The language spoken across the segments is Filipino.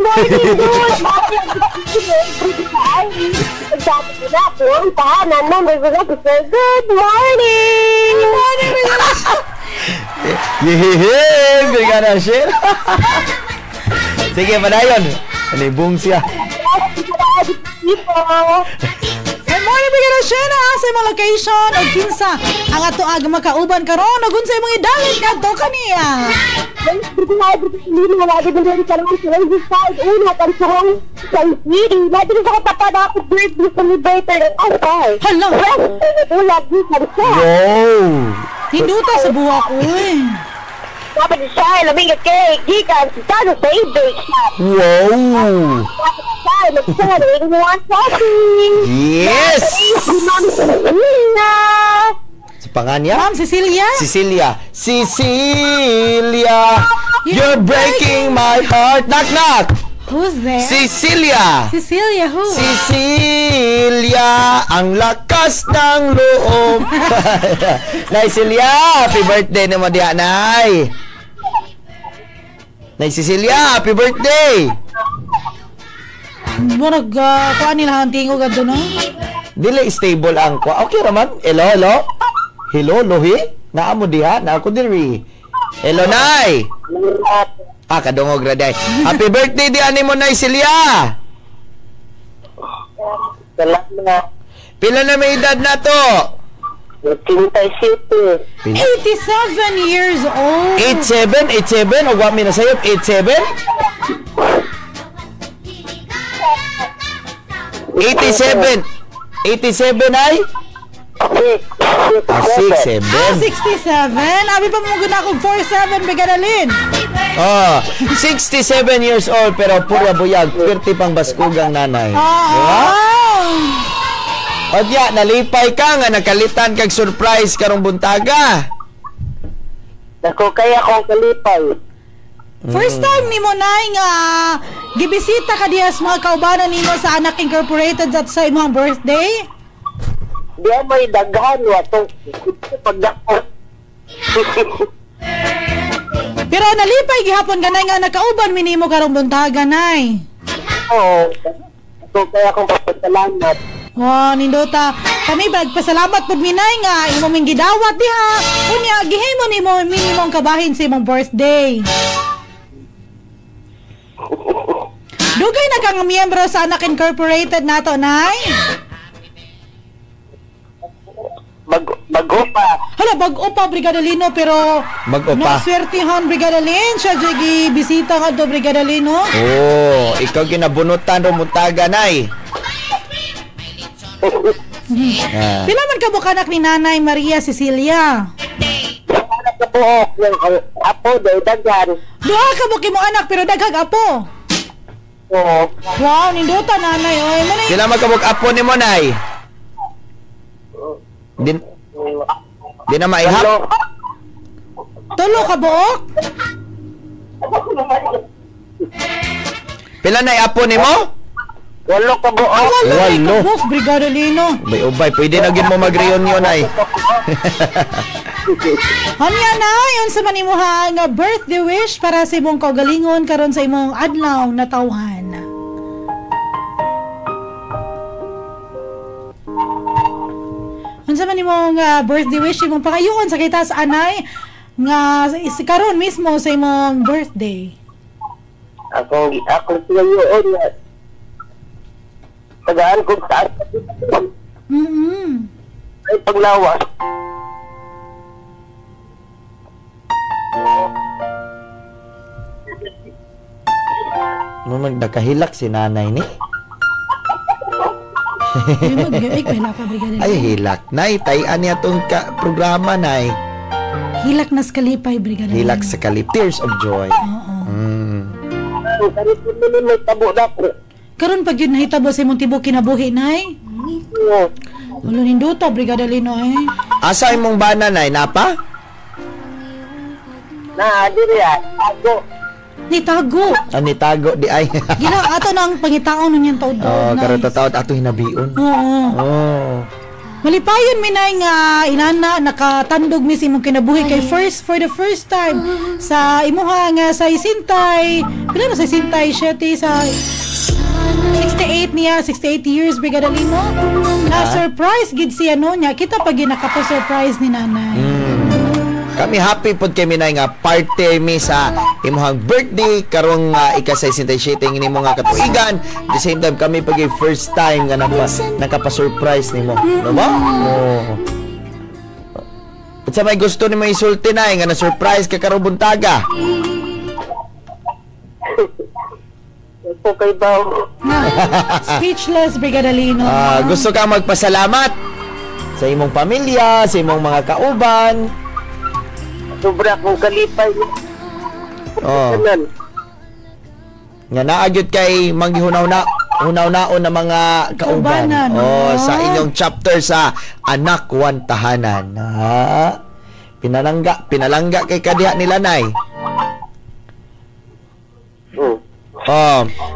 morning, good. Sabi ko na po, ang tahanan mo, may mga gusto, good morning! Good morning, Brigada Shell! Yehey! Brigada Shell! Sige, padayon. Nibong siya. Good morning, Brigada Shell! Sa imong location o kinsa ang ato makauban karon ug unsay imong idalit ngadto kaniya? Hala! Wow! Hinduta sa buwak, uy. Dapat siya, labing ka cake, gikan, sa bake shop. Wow! Dapat siya, nagsasabi, one coffee. Yes! Ma'am Cecilia. Sa panganya? Ma'am Cecilia? Cecilia, you're breaking my heart. Knock, knock! Who's there? Cecilia! Cecilia, who? Cecilia, ang lakas ng loob. Nay Celia, happy birthday naman diya, Nay. Nay Cecilia, happy birthday. Murag, kuha nila ang tingog adto, no? Dili stable ang kwa. Okay raman. Hello, hello. Hello, lohi. Naa mo diha, naa ko diri. Hello, Nay. Kadungog ra day. Happy birthday di ani mo, Nay Celia. Salamat. Pila na may edad na to? 87. 87 years old. 87? O wa mi na sayop, 87? 87 ay? 67. 67? Abi pa mo guna kong 47, Bigadalin. 67 years old pero pura buyag, 30 pang baskugang nanay. O diya, nalipay ka nga nakalitan kag surprise karong buntaga. Dako kaya akong kalipay. First time ni mo nay nga gibisita ka diha sa mga kaubanan nimo sa Anak Incorporated at sa imong birthday? Diya may daghan watong pagdako. Pero nalipay gihapon ganay nga nakauban mi nimo karong buntaga nay. Oo. Dako kaya akong papasalamat. Wow, nindota. Kami nagpasalamat pud minay nga imo ming gidawat diha. Unya gihimo nimo minimong kabahin sa imong birthday. Dugay na kang miyembro sa Anak Incorporated nato, nay? Bago pa. Hala, bago pa, Brigadalino, pero Bago pa. naswertihan, Brigadalin. Siya dyan bisita nga do, Brigadalino. Ikaw ginabunutan ro muntaga, Nay. Pila man ka bukanak ni Nanay Maria Cecilia? Anak na buhok ng apo daw daghan. Duha ka buki mo anak, pero daghag apo. Oo. Wow, ninduta, Nanay. Oy, manay. Sila magkabog apo ni mo, Nay. Di na maihap. Tulo ka buok? Pila na apo ni mo? Walo ka buhok. Walo Walo. ka buok, Brigadalino. Bay ubay, pwede na gid mo mag-reunion, Nay. Hanya na, yun sa manimuha nga birthday wish para sa imong kaugalingon karon sa imong adlaw na tawhan. Unsa man imong birthday wish imong pangayoon sa kita sa anay nga karon mismo sa imong birthday? Ako sinayoon nga. Tagaan ko sa ay paglawas. Nagdakahilak si nanay ni. Ay, hilak. Nay, tayan niya itong programa, Nay. Hilak na sa kalipay, Brigadalino. Hilak sa kalip. Tears of joy. Oo. May tabo na po. Karon pag yun nahitabo sa imong tibok kinabuhi, Nay? Wala ninduta, Brigadalino, eh. Asa imong bana, Nay? Napa? Diri ako. Nitago. Nitago di ay. Gila, ato nang pangitaon nun yung taod. Karon taod ato hinabiun. Oo. Malipayon minay nga inana nakatandog mi sa imong kinabuhi kay for the first time sa imuha nga sa isintay Pila na sa 67 sa 68 niya, 68 years Brigadalino. Na surprise gid siya no niya. Kita pag nakapa-surprise ni nanay. Kami happy pod kami na nga party mi sa imong birthday karong ika-67 ini mo nga katuigan. At the same time kami pag first time nga nakapa-surprise nimo. No ba? Oh. At sa may gusto nimo isulti na nga na-surprise ka karong buntaga. Po kay daw. Speechless Brigadalino. Gusto ka magpasalamat sa imong pamilya, sa imong mga kauban. Sobra kong kalipay. Oh. Nga naagyot kay manggihunaw-naon na mga kauban. Sa inyong chapter sa Anak Wan Tahanan. Pinalangga kay kadiha nila nay.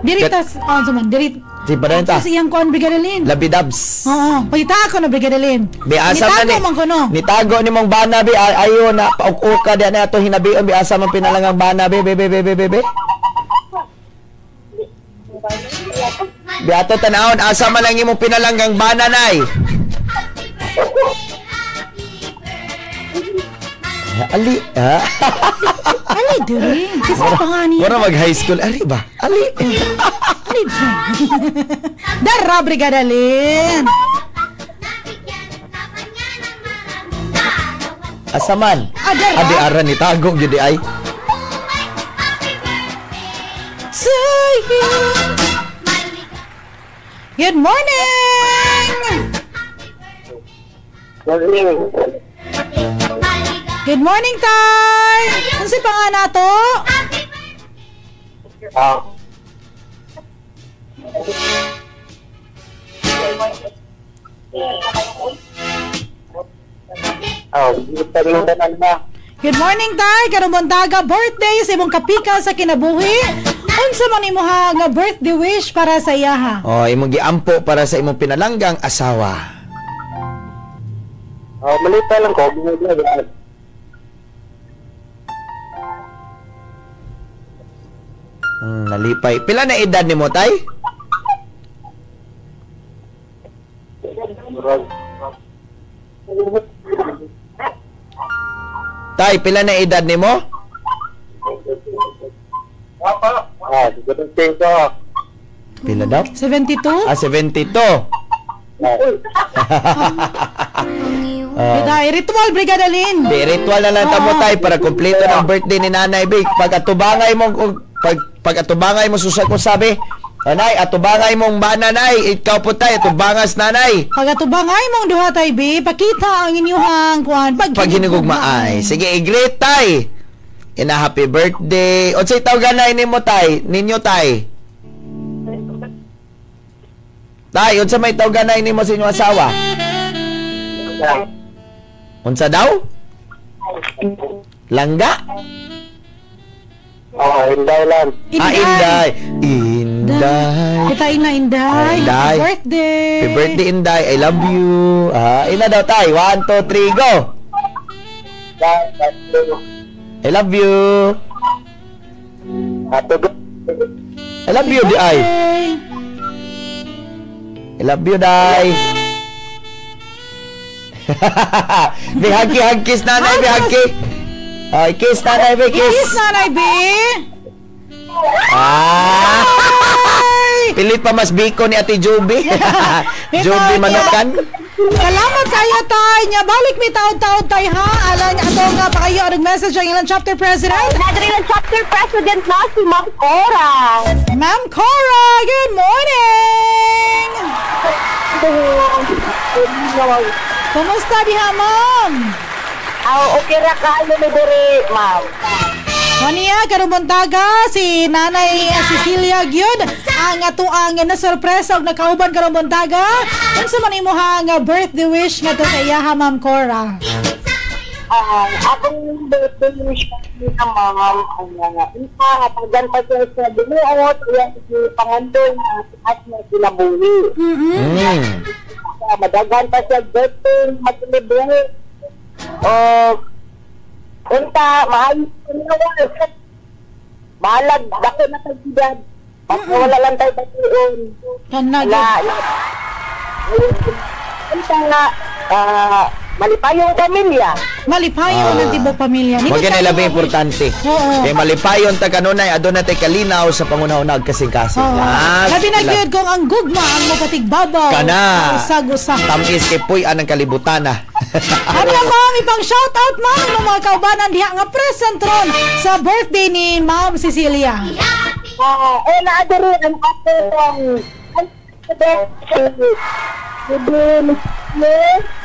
Diritas, dirit. Si Badanta. Sa iyang kon Brigadalin. Labidabs. Oo, pagita ako na Brigadalin. Biasa man ni. Nitago ni mong bana bi ayo na pauka di na ato hinabion biasa man pinalangang bana be. Biato tanawon asa man lang imong pinalanggang bana nay. Ali, Ali, diri. Kasi pangani. Wala mag-high school. Ali ba? Ali. Ali. Dara, Brigadalin. Asaman. Dara. Adi aran ni tagong judi ay. Good morning. Good morning, Tay! Ano si pangana to? Good morning, Tay! Karubontaga, birthday sa imong kapika sa kinabuhi. Unsa man imuha nga birthday wish para sa iyaha? Imong giampo para sa imong pinalanggang asawa. Malita lang ko. Nalipay. Pila na edad ni mo, Tay? Tay, pila na edad ni mo? Pila daw? 72? 72. Ritual, Brigadalin. Ritual na lang tamo, Tay, para kompleto ng birthday ni Nanay Big. Pag atubangay mo susag ko sabi, Nanay, atubangay mong ba, Nanay? Ikaw po, Tay, atubangas, Nanay. Pag atubangay mong duha, Tay, Bi, pakita ang inyong kuhan. Pag hinugugmaay. Sige, i-greet, Tay. Happy birthday. O say tawganay ni mo, Tay. Ninyo, Tay. Tay, unsa may tawganay ni mo sa inyong asawa? Unsa daw? Langga? Inday lang. Inday. Inday. Kita Inday. Inday. Birthday. Happy birthday, Inday. I love you. Ina daw, Tay. 1, 2, 3, go. I love you. I love you, Di ay. I love you, Day. Bihagi, kiss Nanay, bihagi. Kiss Nanay, kiss. Kiss Nanay, Bi. Pilit pa mas biko ni Ate Joby. Joby Manokan. Salamat kayo, Tay. Nya balik mi taon-taon, Tay, ha? Alam niya ato nga pa kayo ang message ang ilang chapter president. Another ilang chapter president na si Ma'am Cora. Ma'am Cora, good morning. Kumusta diha, Ma'am? Okay ra ka ano ni diri, Ma'am. Kaniya, karubontaga, si Nanay Cecilia Gyud, ang atuang na sorpresa og nakauban karubontaga. Unsa man imuha nga birthday wish nga to sa iyaha, Ma'am Cora? Akong birthday wish na, Ma'am, pagdan pa sa binuot, si Pangandoy at na sinabuhi. Madagan pa siya birthday, maglibuhi. Unta, maayos ko niya. Balag, dako na tagsidad. Basta wala lang tayo batuon. Kanag. Ito nga, malipayong pamilya. Malipayon ang tibok pamilya. Mo gyud labi importante. Oo. Kay malipayon ta kanunay aduna tay kalinaw sa pangunahunag kasing-kasing. Labi na gyud kung ang gugma ang mapatigbabaw. Kana. Usag-usa. Tamis kay puy anang kalibutan na. Ano ma'am, ipang shoutout ma'am ng mga kaubanan diha nga present ron sa birthday ni Ma'am Cecilia. Naadiri ang atong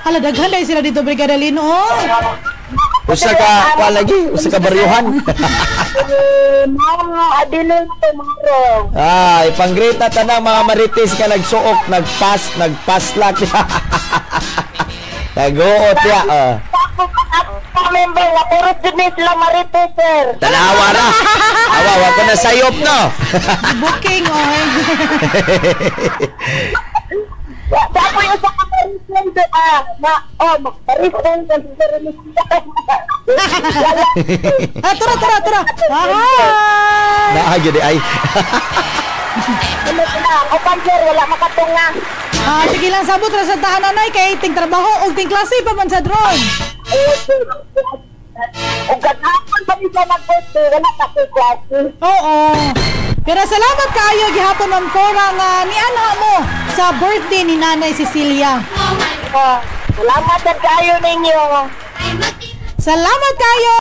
Hala, daghan dahil sila dito, Brigada Lino. Usa ka lagi, usa ka baryohan. Mga adilin tomorrow. Ipang-greet na tanang mga marites ka nagsuok, nagpaslak. Nag-uot ya. Ako member na puro Junis lang marites, sir. Tanawa na. Awa ko na sayop no. Booking, oy. Dapo yung sa kamarisen makarisen sa Tara. Hi! Naagyo di ay. Opan, sir, wala makatunga. Sige lang, sabot ra sa tahananay kay ting trabaho o ting klase pa man sa drone. O ganapan ba nito mag-birthday? Wala kasi klase. Oo. Pero salamat kayo gihapon Ma'am Cora nga nianha mo sa birthday ni Nanay Cecilia. Salamat at kayo ninyo. Salamat kayo.